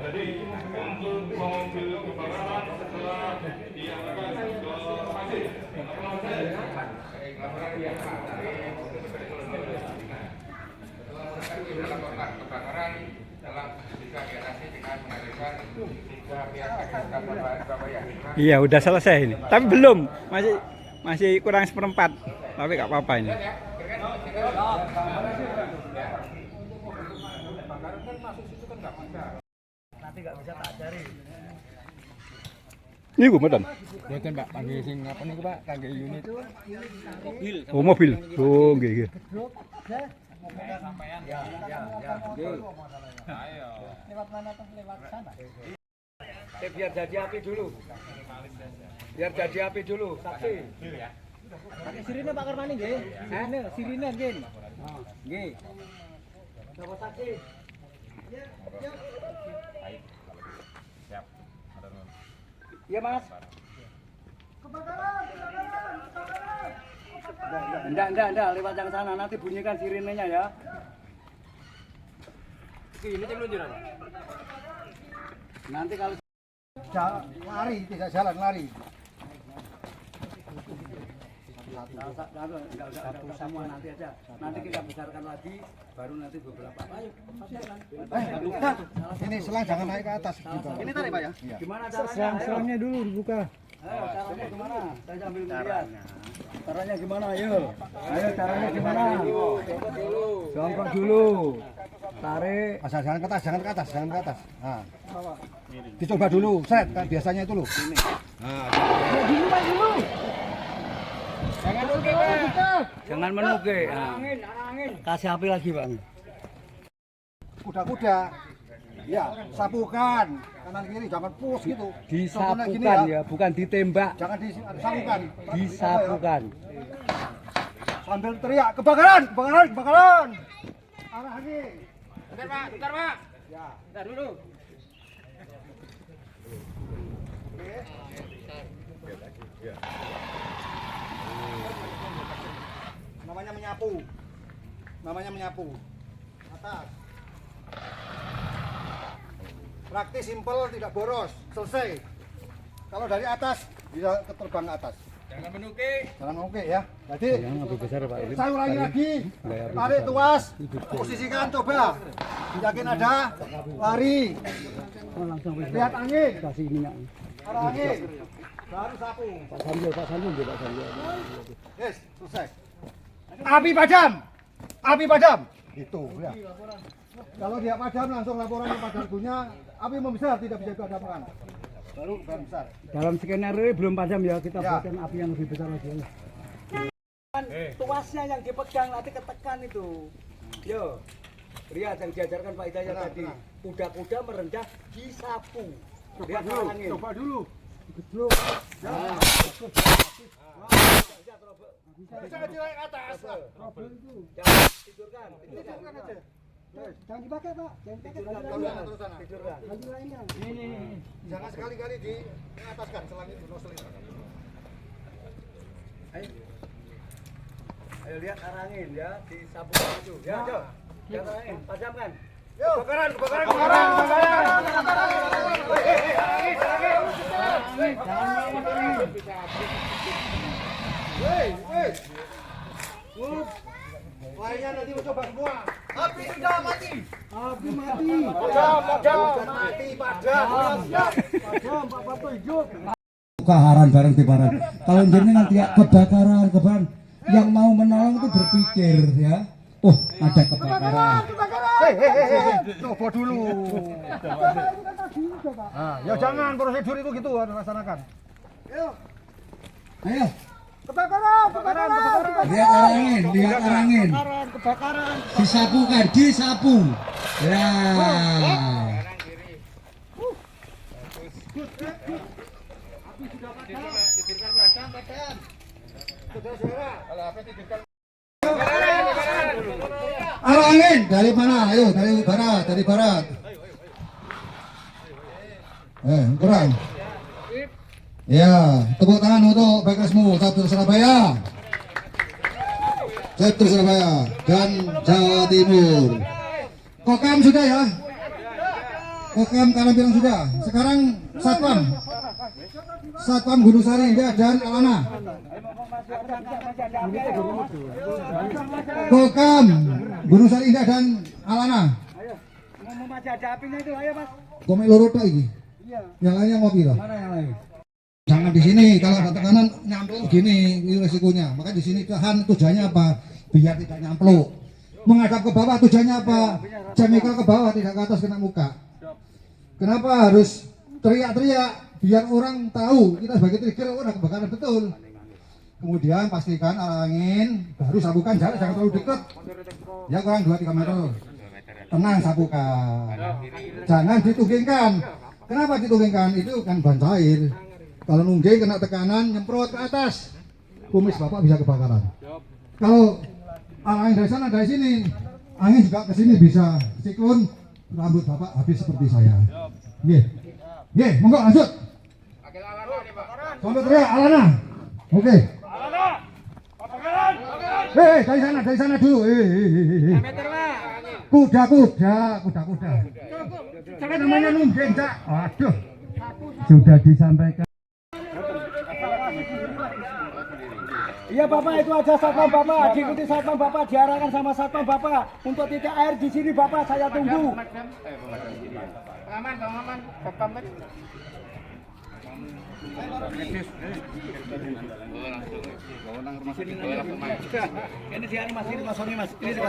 Jadi untuk mobil kebakaran setelah diantarkan ke lokasi. Laporan kebakaran telah bisa diatasi dengan menghadirkan 3 pihak Surabaya. Iya, udah selesai ini. Tapi belum, masih kurang seperempat. Tapi nggak apa-apa ini. Nanti nggak bisa tak cari. Ini gue medan. Mboten Pak, panggil sing apa niku Pak, kangge unit. Mobil. Oh, mobil. Oh, nggih nggih. Sampean. Ya. Nggih. Ayo. Lewat mana tuh? Lewat sana. Biar jadi api dulu. Biar jadi api dulu, saksi. Pakai sirine Pak Karmani nggih. Sirine nggih. Nggih. Bapak saksi. Iya Mas. Enggak, lewat yang sana nanti bunyikan sirinenya ya. Ini yang luncuran. Nanti kalau Lari, tidak jalan lari. satu semua nanti aja. Nanti kita besarkan lagi, baru nanti beberapa. Ayo, Ini selang jangan naik ke atas. ini tarik Pak ya? Iya. Gimana caranya? Selangnya dulu dibuka. Ayo, caranya gimana? Saya sambil melihat. Caranya gimana? Ayo caranya gimana? Jongkok dulu. Tarik. Asal jangan ke atas, jangan ke atas, jangan ke atas. Nah. Dicoba dulu, set, kayak biasanya itu loh. Nah, dulu. Jangan menuke. Kasih api lagi Pak. Kuda-kuda. Ya, sapukan kanan kiri, jangan push gitu. Disapukan Gini ya, bukan ditembak. Jangan disapukan. Disapukan. Sambil teriak, kebakaran. Arah angin. Bentar Pak. Ya. Bentar dulu. Namanya menyapu. Atas. Praktis, simpel, tidak boros, selesai. Kalau dari atas bisa terbang ke atas. Jangan menuke. Jangan oke ya. Jadi Lebih besar Pak. saya ulangi lagi. Tarik tuas, posisikan coba. Yakin ada, lari. Lihat angin. Kasih minyak. Arah angin. Baru sapu. Pak Sanjol. Yes, selesai. Api padam. Itu ya. Kalau dia padam langsung laporan ke Padargunya, api membesar tidak bisa dipadamkan. Baru besar. Dalam skenario belum padam ya, kita Ya. buatkan api yang lebih besar lagi. Tuasnya yang dipegang nanti ketekan itu. Yo. Lihat yang diajarkan Pak Hidayat Benar, tadi. benar. Kuda-kuda merendah disapu. Lihat angin. Coba dulu. Bisa kecil naik atas. Jangan tidurkan. Jangan dipakai Pak. Jangan dipakai. Tidurkan. Ini. Jangan sekali-kali di ataskan selang itu noselin. Ayo lihat arah angin ya, disapu itu. Ya, Jo. Lihat arah angin, padamkan. Yuk. Kebakaran. Woi. Lainnya nanti mau coba semua. Api sudah mati. Padam, Pak Pato hidup. Kaharan bareng tibaran. Kalau jenengan tidak kebakaran, yang mau menolong itu berpikir ya. Oh, ada kebakaran. Coba dulu. Ya jangan prosedur itu gitu harus laksanakan. Ayo, Kebakaran. lihat arah angin. Kebakaran. Disapu. Ya. Arah angin dari mana? Ayo, dari barat. Kurang. Ya, tepuk tangan untuk Bekasmu Catur Surabaya. Catur Surabaya dan Jawa Timur. Kokam sudah ya. Kokam kalian bilang sudah. Sekarang Satpam. Satpam Gunung Sari Indah dan Alana. Kokam Gunung Sari Indah dan Alana. Masih ada apinya itu, ayo Mas. Komik loro tok iki. Iya. Yang lainnya ngopi loh. Mana yang lain? Jangan di sini, kalau ada tekanan nyampluk gini, ini resikonya. Maka di sini tahan, tujuannya apa? Biar tidak nyampluk. Menghadap ke bawah tujuannya apa? Jamikel ke bawah, tidak ke atas kena muka. Kenapa harus teriak-teriak? Biar orang tahu kita sebagai trigger, oh, ada kebakaran betul. Kemudian pastikan arah angin, baru sapukan jarak jangan terlalu dekat. Ya kurang 2-3 meter. Tenang sapukan. Jangan ditunggingkan. Kenapa ditunggingkan? Itu kan ban cair. Kalau nungging kena tekanan nyemprot ke atas, kumis bapak bisa kebakaran. Kalau angin dari sana dari sini, angin juga ke sini bisa siklon, rambut bapak habis seperti saya. Nggih, monggo lanjut. Sampai teriak Alana. Oke. Dari sana dulu. Kuda. Jangan namanya nungging, Cak. Aduh. Sudah disampaikan. Iya Bapak, itu aja satpam Bapak, diikuti satpam Bapak, diarahkan sama satpam Bapak untuk titik air di sini Bapak, saya tunggu. Pengaman, satpam tadi. Ini di anu Mas, ini kosongnya Mas, ini di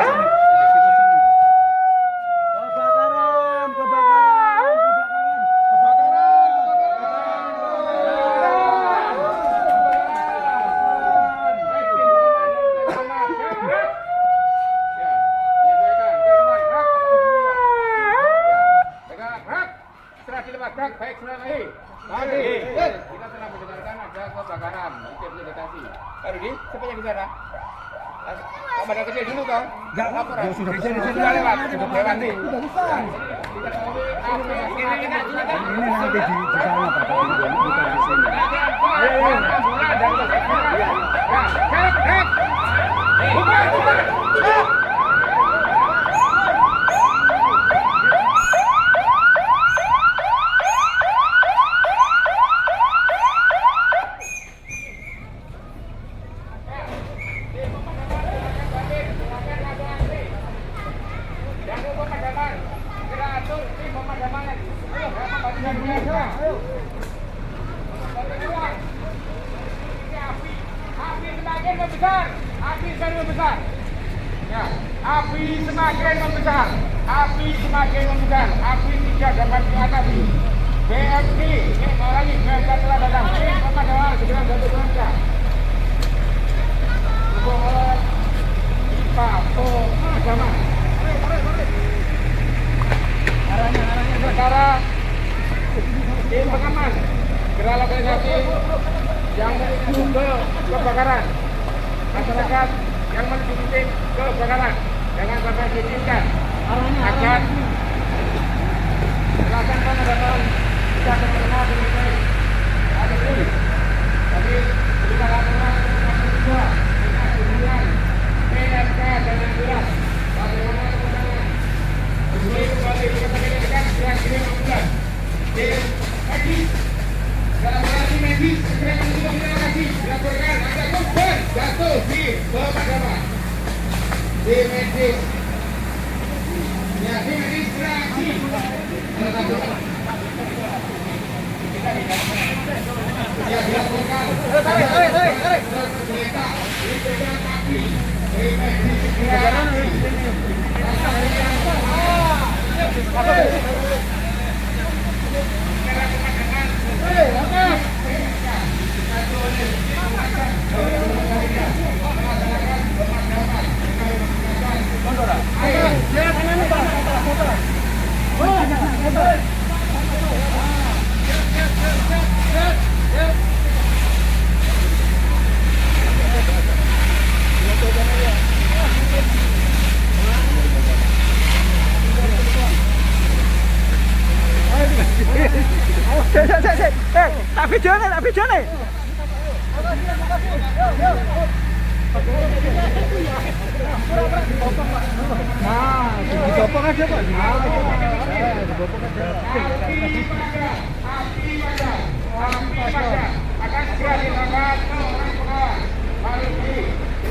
Baik, kita telah mendengarkan ada kebakaran di Deteksi. Pak Rudi, siapa yang bicara? Badan kecil dulu toh? Enggak laporan. Sudah lewat, sudah lewati. Sudah bisa. Ini nanti di sana Bapak, bukan di sini. Api semakin membesar, api tidak dapat diatasi. BMT, ini lagi, BMT telah datang. Pemadaman segera bantu warga. Mohon Pak Pemadaman. Arahnya sekarang tim pengaman segera lokalisasi yang menuju ke kebakaran. Masyarakat yang menuju titik kebakaran jangan sampai diizinkan agar silakan pemadaman bisa terkenal dengan baik. Ada pun tapi kita lakukan juga dengan hubungan PNK dan jelas bagaimana kemudian ini kembali kita dengan kira-kira 16 tim medis dalam relasi medis segera menuju ke lokasi dilaporkan ada korban jatuh di pemadaman di medis. Ya, di medis reaksi. Ya, dilaporkan. Tarik. Ternyata dipegang api. Di medis reaksi. Ayo, Tak video nih, tak video nih. Nah, dipotong aja Pak. Akan segera dilakukan pengawasan. Mari silakan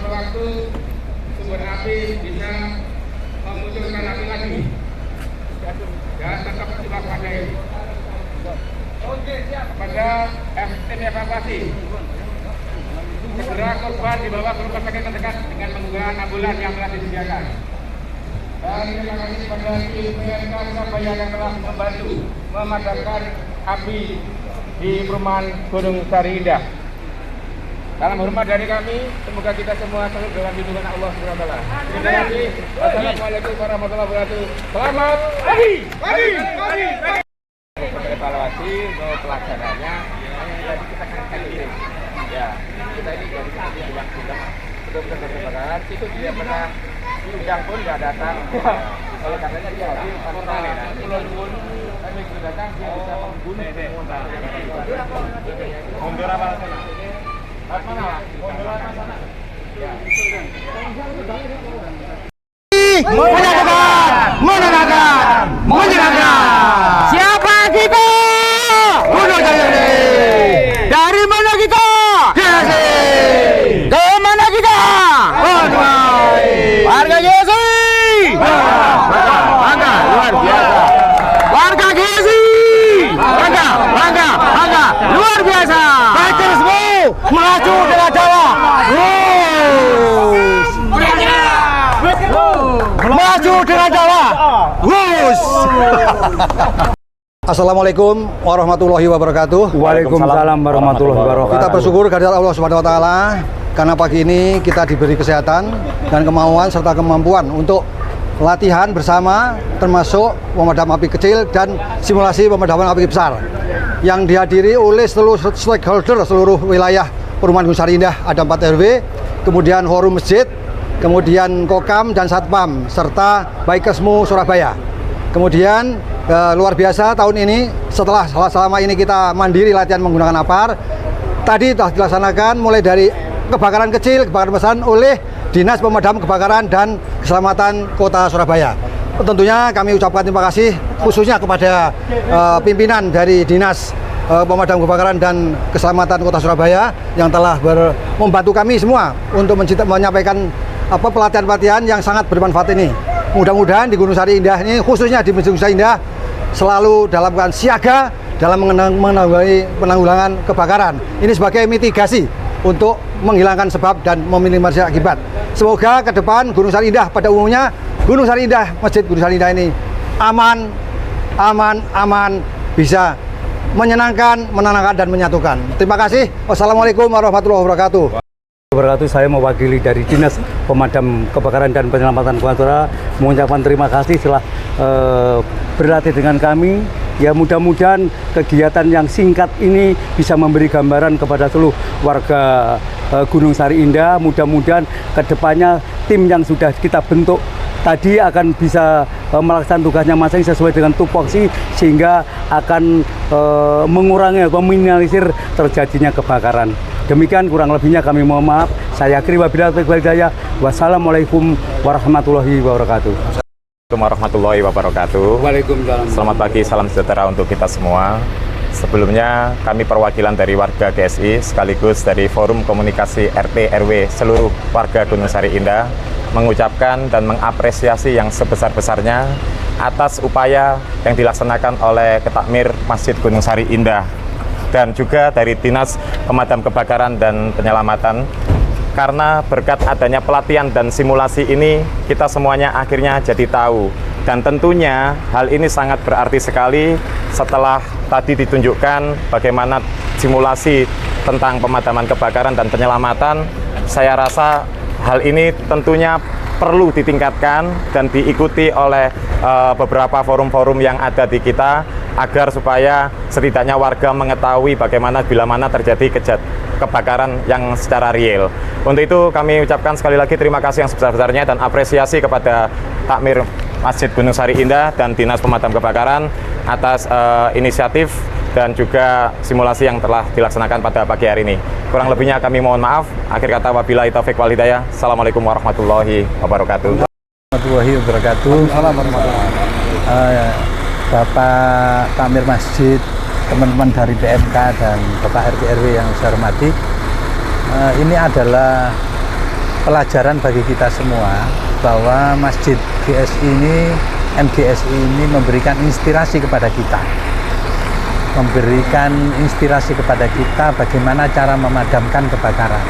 waktu sumber api bisa memunculkan api lagi dan tetap diwaspadai. Pada tim evakuasi segera korban dibawa ke rumah sakit terdekat dengan menggunakan ambulan yang telah disediakan. Dan terima kasih kepada tim PMK Surabaya yang telah membantu memadamkan api di perumahan Gunung Sari Indah. Salam hormat dari kami, semoga kita semua selalu dalam lindungan Allah SWT. Terima kasih. Wassalamualaikum warahmatullahi wabarakatuh. Selamat pagi. Evaluasi untuk pelaksananya, tadi kita akan kirim. Ya, kita ini dari kami yang sudah betul-betul kebakaran, itu dia pernah sidang pun tidak datang. Oleh karenanya dia hadir tanpa pun kami sudah datang, dia bisa membunuh pengusaha. Mundur apa sana? Mana? Mundur apa sana? Ya. Menyerahkan. Siapa kita? Gunung Sari. Dari mana kita? Gesi. Ke mana kita? Warga Gesi. Bangga, luar biasa. Warga Gesi. Bangga, luar biasa. Fightersmu maju dengan Jawa. Maju dengan Jawa. Assalamualaikum warahmatullahi wabarakatuh. Waalaikumsalam warahmatullahi wabarakatuh. Kita bersyukur kehadirat Allah Subhanahu wa taala karena pagi ini kita diberi kesehatan dan kemauan serta kemampuan untuk latihan bersama, termasuk pemadam api kecil dan simulasi pemadaman api besar yang dihadiri oleh seluruh stakeholder seluruh wilayah Perumahan Gunung Sari Indah. Ada 4 RW, kemudian forum masjid, kemudian Kokam dan Satpam serta Baikesmu Surabaya. Kemudian luar biasa tahun ini setelah selama ini kita mandiri latihan menggunakan APAR, tadi telah dilaksanakan mulai dari kebakaran kecil, kebakaran besar oleh Dinas Pemadam Kebakaran dan Keselamatan Kota Surabaya. Tentunya kami ucapkan terima kasih khususnya kepada pimpinan dari Dinas Pemadam Kebakaran dan Keselamatan Kota Surabaya yang telah membantu kami semua untuk menyampaikan pelatihan-pelatihan yang sangat bermanfaat ini. Mudah-mudahan di Gunung Sari Indah ini, khususnya di Masjid Gunung Sari Indah, selalu dalam keadaan siaga dalam penanggulangan kebakaran. Ini sebagai mitigasi untuk menghilangkan sebab dan meminimalisasi akibat. Semoga ke depan Gunung Sari Indah pada umumnya, Gunung Sari Indah, Masjid Gunung Sari Indah ini aman, bisa menyenangkan, menenangkan dan menyatukan. Terima kasih. Wassalamualaikum warahmatullahi wabarakatuh. Saya mewakili dari Dinas Pemadam Kebakaran dan Penyelamatan Kota mengucapkan terima kasih telah berlatih dengan kami Ya mudah-mudahan kegiatan yang singkat ini bisa memberi gambaran kepada seluruh warga Gunung Sari Indah. Mudah-mudahan kedepannya tim yang sudah kita bentuk tadi akan bisa melaksanakan tugasnya masing-masing sesuai dengan tupoksi, sehingga akan mengurangi atau meminimalisir terjadinya kebakaran. Demikian kurang lebihnya kami mohon maaf. Saya akhiri wabillahi taufiq wal hidayah. Wassalamualaikum warahmatullahi wabarakatuh. Assalamualaikum warahmatullahi wabarakatuh. Waalaikumsalam. Selamat pagi, salam sejahtera untuk kita semua. Sebelumnya kami perwakilan dari warga GSI sekaligus dari Forum Komunikasi RT RW seluruh warga Gunung Sari Indah mengucapkan dan mengapresiasi yang sebesar-besarnya atas upaya yang dilaksanakan oleh Ketakmir Masjid Gunung Sari Indah dan juga dari Dinas Pemadam Kebakaran dan Penyelamatan. Karena berkat adanya pelatihan dan simulasi ini, kita semuanya akhirnya jadi tahu. Dan tentunya hal ini sangat berarti sekali setelah tadi ditunjukkan bagaimana simulasi tentang pemadaman kebakaran dan penyelamatan. Saya rasa hal ini tentunya perlu ditingkatkan dan diikuti oleh beberapa forum-forum yang ada di kita, agar supaya setidaknya warga mengetahui bagaimana bila mana terjadi kebakaran yang secara real. Untuk itu kami ucapkan sekali lagi terima kasih yang sebesar-besarnya dan apresiasi kepada Takmir Masjid Gunung Sari Indah dan Dinas Pemadam Kebakaran atas inisiatif dan juga simulasi yang telah dilaksanakan pada pagi hari ini. Kurang lebihnya kami mohon maaf. Akhir kata wabillahi taufiq wal hidayah. Assalamualaikum warahmatullahi wabarakatuh. Warahmatullahi wabarakatuh. Bapak Takmir Masjid, teman-teman dari BMK dan Bapak RT RW yang saya hormati, ini adalah pelajaran bagi kita semua bahwa Masjid GSI ini, MGSI ini memberikan inspirasi kepada kita, bagaimana cara memadamkan kebakaran.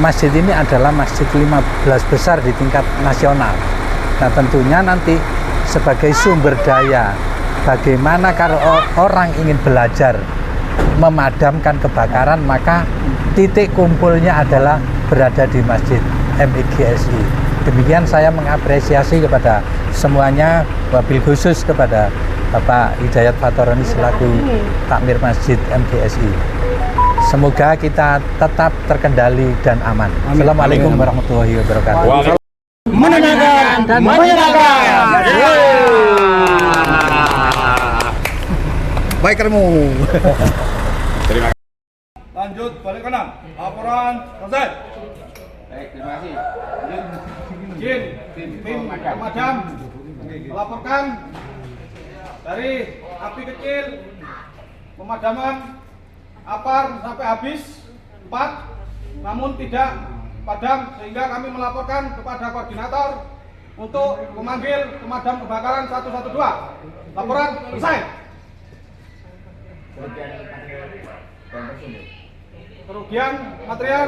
Masjid ini adalah masjid 15 besar di tingkat nasional. Nah, tentunya nanti sebagai sumber daya, bagaimana kalau orang ingin belajar memadamkan kebakaran, maka titik kumpulnya adalah berada di Masjid MGSI. Demikian saya mengapresiasi kepada semuanya, wabil khusus kepada Bapak Hidayat Fatorani selaku Takmir Masjid MGSI. Semoga kita tetap terkendali dan aman. Assalamualaikum warahmatullahi wabarakatuh. Menenangkan dan menyenangkan. Baik kamu. Lanjut balik kanan. Laporan selesai. Baik, terima kasih. Izin tim pemadam melaporkan dari api kecil pemadaman APAR sampai habis 4, namun tidak padam, sehingga kami melaporkan kepada koordinator untuk memanggil pemadam kebakaran 112. Laporan selesai. Kerugian material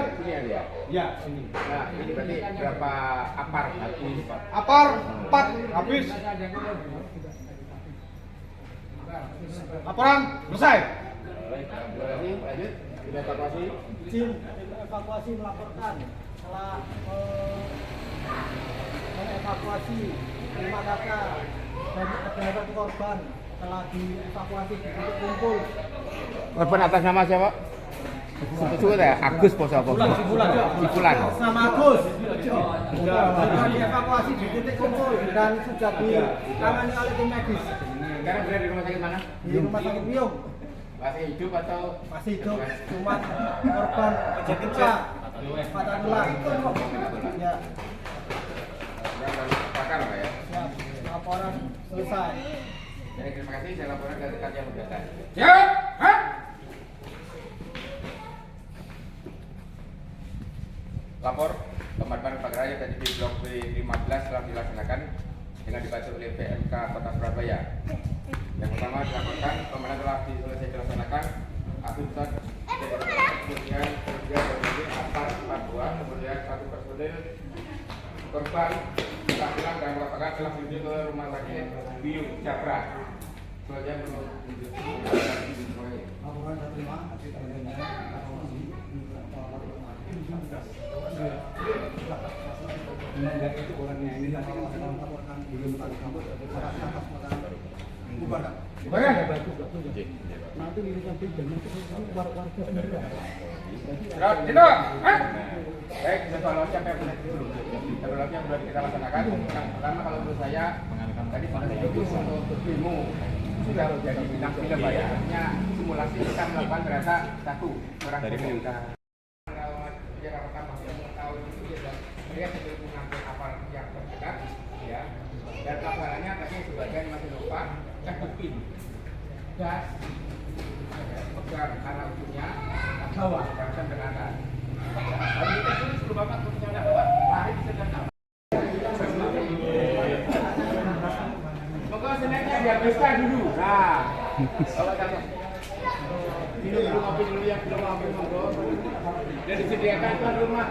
ya sini. Nah, ini berarti berapa apar habis? APAR 4 habis. Laporan selesai. Lanjut, evakuasi. Izin evakuasi melaporkan telah mengevakuasi 5 kakak dan ada 1 korban telah dievakuasi di titik kumpul. Korban atas nama siapa? Sebut ya, Agus Poso apa? Cipulan. Nama Agus telah dievakuasi di titik kumpul dan sudah ditangani oleh tim medis. Sekarang berada di rumah sakit mana? Di rumah sakit Biung. Masih hidup atau? Masih hidup, cuma korban kecil-kecil patah tulang. Ya, Bakar Pak ya? siap. Laporan selesai. Jadi terima kasih, saya laporan dari rekan yang berkaitan. Lapor pemadaman kebakaran tadi di blok B15 telah dilaksanakan dengan dibantu oleh BMK Kota Surabaya. Yang pertama dilaporkan pemadaman telah selesai dilaksanakan. Akibat kemudian kerja dari APAR 42, kemudian 1 personil korban hilang dan melaporkan telah menuju ke rumah sakit Biung Japra. Selanjutnya Baik. Nanti lirikan jangan warga beneran. Dino, baik, evaluasi apa yang sudah dulu. Evaluasi yang sudah kita laksanakan. Yang pertama kalau menurut saya tadi pada itu untuk demo sudah jadi bintang film Pak ya. Artinya simulasi kita melakukan ternyata satu orang dari pemerintah. Yang pertama yang mengetahui itu dia sebelum mengambil aparat yang terdekat, ya. Dan laporannya tadi sebagian masih lupa, bukti gas, pegang arah ujungnya, bawah, jangan ke atas. Lalu kita dulu sebelum bapak punya bawah, lari bisa ke atas. Pokoknya senangnya dihabiskan dulu. Nah, kalau kata minum dulu, ngopi dulu yang belum ngopi monggo. Dan disediakan tuan rumah.